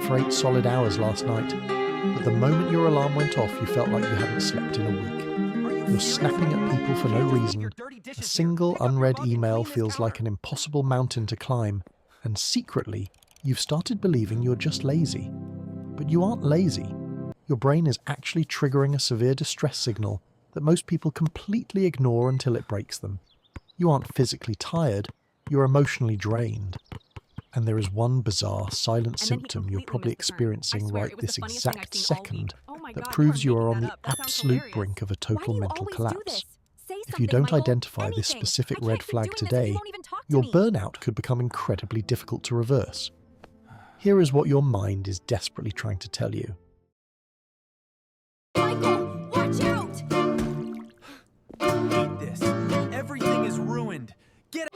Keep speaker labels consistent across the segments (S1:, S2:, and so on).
S1: for 8 solid hours last night, but the moment your alarm went off, you felt like you hadn't slept in a week. You're snapping at people for no reason. A single unread email feels like an impossible mountain to climb, and secretly, you've started believing you're just lazy. But you aren't lazy. Your brain is actually triggering a severe distress signal that most people completely ignore until it breaks them. You aren't physically tired, you're emotionally drained. And there is one bizarre, silent symptom you're probably experiencing right this exact second that proves you are on the absolute brink of a total mental collapse. If you don't identify this specific red flag today, your burnout could become incredibly difficult to reverse. Here is what your mind is desperately trying to tell you.
S2: Michael, watch out!
S3: I hate this. Everything is ruined. Get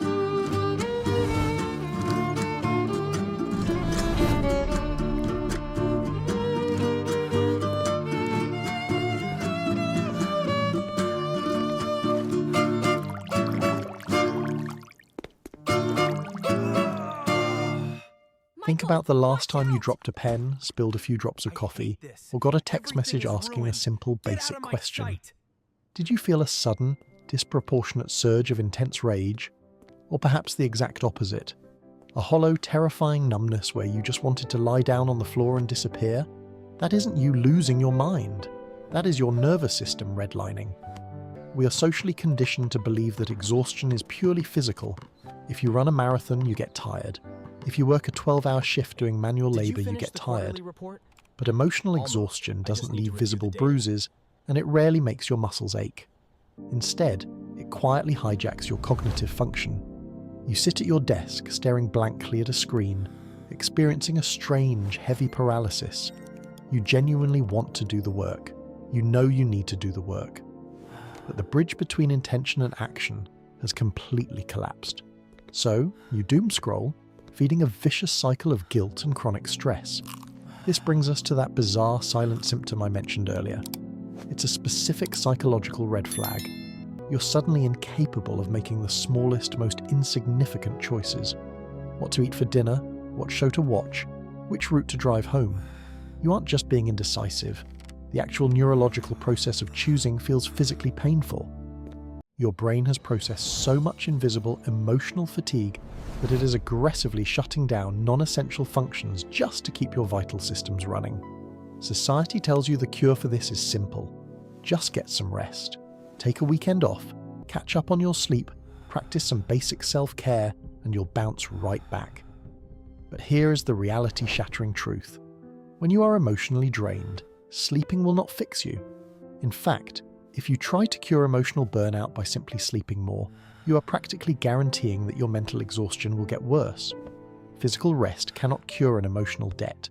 S1: Think about the last time you dropped a pen, spilled a few drops of coffee, or got a text message asking a simple, basic question. Did you feel a sudden, disproportionate surge of intense rage? Or perhaps the exact opposite? A hollow, terrifying numbness where you just wanted to lie down on the floor and disappear? That isn't you losing your mind. That is your nervous system redlining. We are socially conditioned to believe that exhaustion is purely physical. If you run a marathon, you get tired. If you work a 12-hour shift doing manual labor, you get tired. But emotional exhaustion doesn't leave visible bruises, and it rarely makes your muscles ache. Instead, it quietly hijacks your cognitive function. You sit at your desk, staring blankly at a screen, experiencing a strange, heavy paralysis. You genuinely want to do the work. You know you need to do the work. But the bridge between intention and action has completely collapsed. So, you doom scroll, feeding a vicious cycle of guilt and chronic stress. This brings us to that bizarre silent symptom I mentioned earlier. It's a specific psychological red flag. You're suddenly incapable of making the smallest, most insignificant choices. What to eat for dinner, what show to watch, which route to drive home. You aren't just being indecisive. The actual neurological process of choosing feels physically painful. Your brain has processed so much invisible emotional fatigue that it is aggressively shutting down non-essential functions just to keep your vital systems running. Society tells you the cure for this is simple. Just get some rest. Take a weekend off, catch up on your sleep, practice some basic self-care, and you'll bounce right back. But here is the reality-shattering truth. When you are emotionally drained, sleeping will not fix you. In fact, if you try to cure emotional burnout by simply sleeping more, you are practically guaranteeing that your mental exhaustion will get worse. Physical rest cannot cure an emotional debt.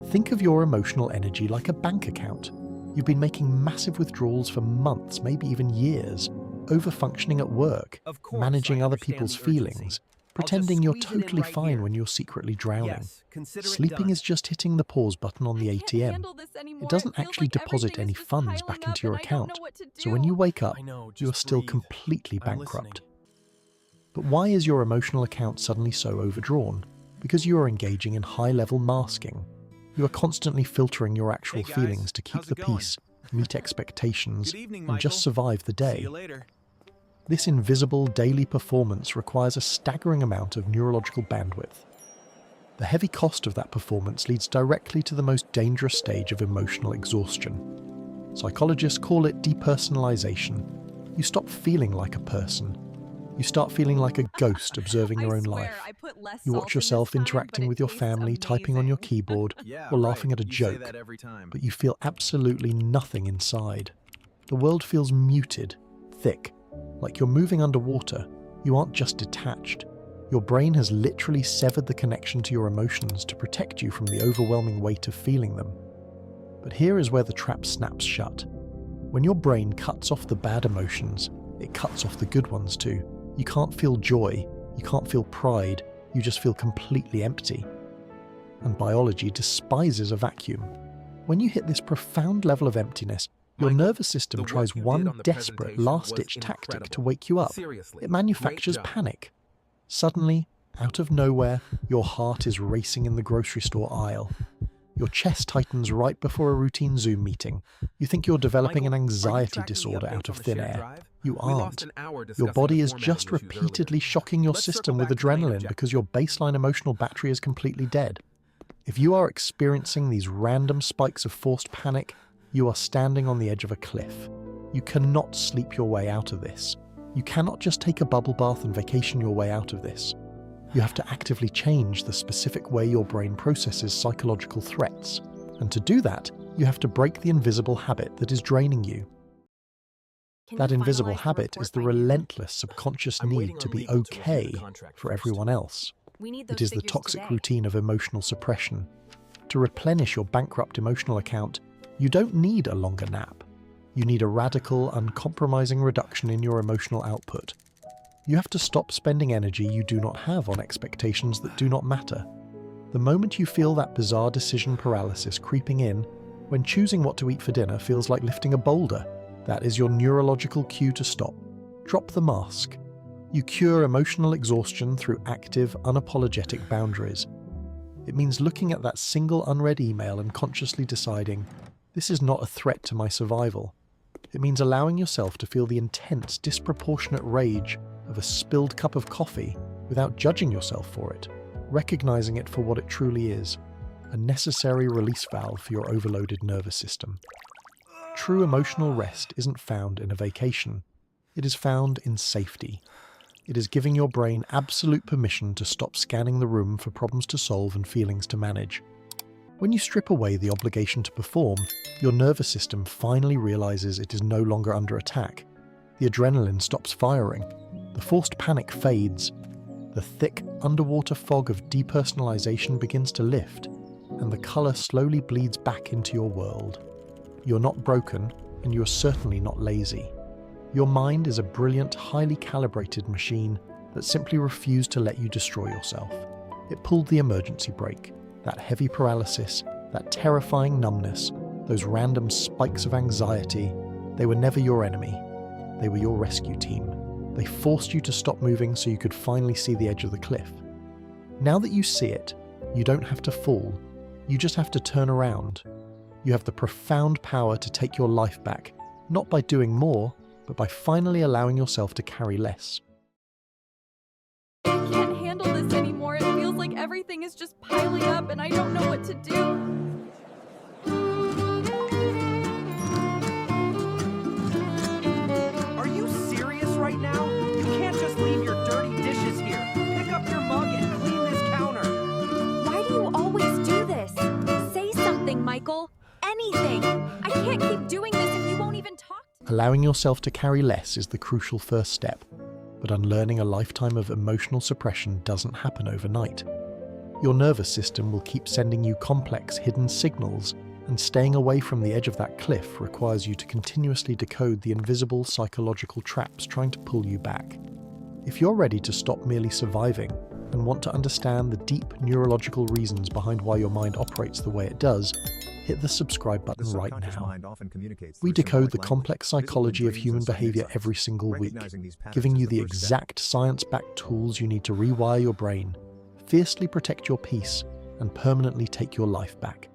S1: Think of your emotional energy like a bank account. You've been making massive withdrawals for months, maybe even years, over-functioning at work, managing other people's feelings, pretending you're totally fine when you're secretly drowning. Sleeping is just hitting the pause button on the ATM. It doesn't actually deposit any funds back into your account, so when you wake up, you are still completely bankrupt. But why is your emotional account suddenly so overdrawn? Because you are engaging in high-level masking. You are constantly filtering your actual feelings to keep the peace, meet expectations, and just survive the day. This invisible daily performance requires a staggering amount of neurological bandwidth. The heavy cost of that performance leads directly to the most dangerous stage of emotional exhaustion. Psychologists call it depersonalization. You stop feeling like a person. You start feeling like a ghost observing your own life. You watch yourself interacting with your family, typing on your keyboard, or laughing at a joke, but you feel absolutely nothing inside. The world feels muted, thick, like you're moving underwater. You aren't just detached. Your brain has literally severed the connection to your emotions to protect you from the overwhelming weight of feeling them. But here is where the trap snaps shut. When your brain cuts off the bad emotions, it cuts off the good ones too. You can't feel joy, you can't feel pride, you just feel completely empty. And biology despises a vacuum. When you hit this profound level of emptiness, your nervous system tries one desperate last-ditch tactic to wake you up. It manufactures panic. Suddenly, Out of nowhere, your heart is racing in the grocery store aisle. Your chest tightens right before a routine Zoom meeting. You think you're developing an anxiety disorder out of thin air. You aren't. Your body is just repeatedly shocking your system with adrenaline because your baseline emotional battery is completely dead. If you are experiencing these random spikes of forced panic, you are standing on the edge of a cliff. You cannot sleep your way out of this. You cannot just take a bubble bath and vacation your way out of this. You have to actively change the specific way your brain processes psychological threats. And to do that, you have to break the invisible habit that is draining you. That invisible habit is the relentless subconscious need to be okay for everyone else. It is the toxic routine of emotional suppression. To replenish your bankrupt emotional account, you don't need a longer nap. You need a radical, uncompromising reduction in your emotional output. You have to stop spending energy you do not have on expectations that do not matter. The moment you feel that bizarre decision paralysis creeping in, when choosing what to eat for dinner feels like lifting a boulder, that is your neurological cue to stop. Drop the mask. You cure emotional exhaustion through active, unapologetic boundaries. It means looking at that single unread email and consciously deciding, this is not a threat to my survival. It means allowing yourself to feel the intense, disproportionate rage of a spilled cup of coffee without judging yourself for it, recognizing it for what it truly is, a necessary release valve for your overloaded nervous system. True emotional rest isn't found in a vacation. It is found in safety. It is giving your brain absolute permission to stop scanning the room for problems to solve and feelings to manage. When you strip away the obligation to perform, your nervous system finally realizes it is no longer under attack. The adrenaline stops firing. The forced panic fades. The thick, underwater fog of depersonalization begins to lift, and the color slowly bleeds back into your world. You're not broken, and you're certainly not lazy. Your mind is a brilliant, highly calibrated machine that simply refused to let you destroy yourself. It pulled the emergency brake. That heavy paralysis, that terrifying numbness, those random spikes of anxiety, they were never your enemy. They were your rescue team. They forced you to stop moving so you could finally see the edge of the cliff. Now that you see it, you don't have to fall. You just have to turn around. You have the profound power to take your life back, not by doing more, but by finally allowing yourself to carry less.
S2: I can't handle this anymore. It feels like everything is just piling up and I don't know what to do.
S3: Are you serious right now? You can't just leave your dirty dishes here. Pick up your mug and clean this counter.
S2: Why do you always do this? Say something, Michael. Anything. I can't keep doing this if you won't even talk to me.
S1: Allowing yourself to carry less is the crucial first step, but unlearning a lifetime of emotional suppression doesn't happen overnight. Your nervous system will keep sending you complex, hidden signals, and staying away from the edge of that cliff requires you to continuously decode the invisible psychological traps trying to pull you back. If you're ready to stop merely surviving and want to understand the deep neurological reasons behind why your mind operates the way it does, hit the subscribe button right now. We decode the complex psychology of human behavior every single week, giving you the exact science-backed tools you need to rewire your brain, fiercely protect your peace, and permanently take your life back.